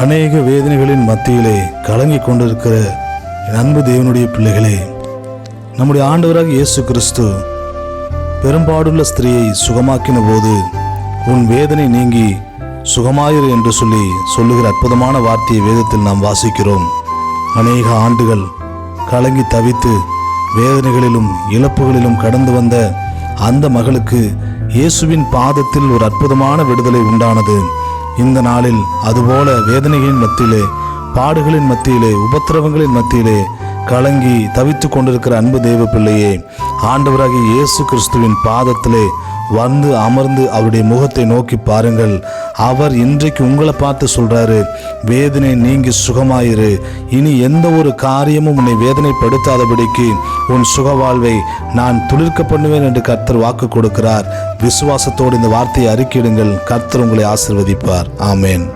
அநேக வேதனைகளின் மத்தியிலே கலங்கிக் கொண்டிருக்கிற என் அன்பு தேவனுடைய பிள்ளைகளே, நம்முடைய ஆண்டவராக இயேசு கிறிஸ்து பெரும்பாடுள்ள ஸ்திரீயை சுகமாக்கின போது உன் வேதனை நீங்கி சுகமாயிரு என்று சொல்லுகிற அற்புதமான வார்த்தையை வேதத்தில் நாம் வாசிக்கிறோம். அநேக ஆண்டுகள் கலங்கி தவித்து வேதனைகளிலும் இழப்புகளிலும் கடந்து வந்த அந்த மகளுக்கு இயேசுவின் பாதத்தில் ஒரு அற்புதமான விடுதலை உண்டானது. இந்த நாளில் அதுபோல வேதனைகளின் மத்தியிலே, பாடுகளின் மத்தியிலே, உபத்திரவங்களின் மத்தியிலே கலங்கி தவித்து கொண்டிருக்கிற அன்பு தேவ பிள்ளையே, ஆண்டவராகிய இயேசு கிறிஸ்துவின் பாதத்திலே வந்து அமர்ந்து அவருடைய முகத்தை நோக்கி பாருங்கள். அவர் இன்றைக்கு உங்களை பார்த்து சொல்றாரு, வேதனை நீங்கி சுகமாயிரு. இனி எந்த ஒரு காரியமும் உன்னை வேதனைப்படுத்தாதபடிக்கு உன் சுக வாழ்வை நான் துளிர்க்க பண்ணுவேன் என்று கர்த்தர் வாக்கு கொடுக்கிறார். விசுவாசத்தோடு இந்த வார்த்தையை அறிக்கையிடுங்கள். கர்த்தர் உங்களை ஆசீர்வதிப்பார். ஆமேன்.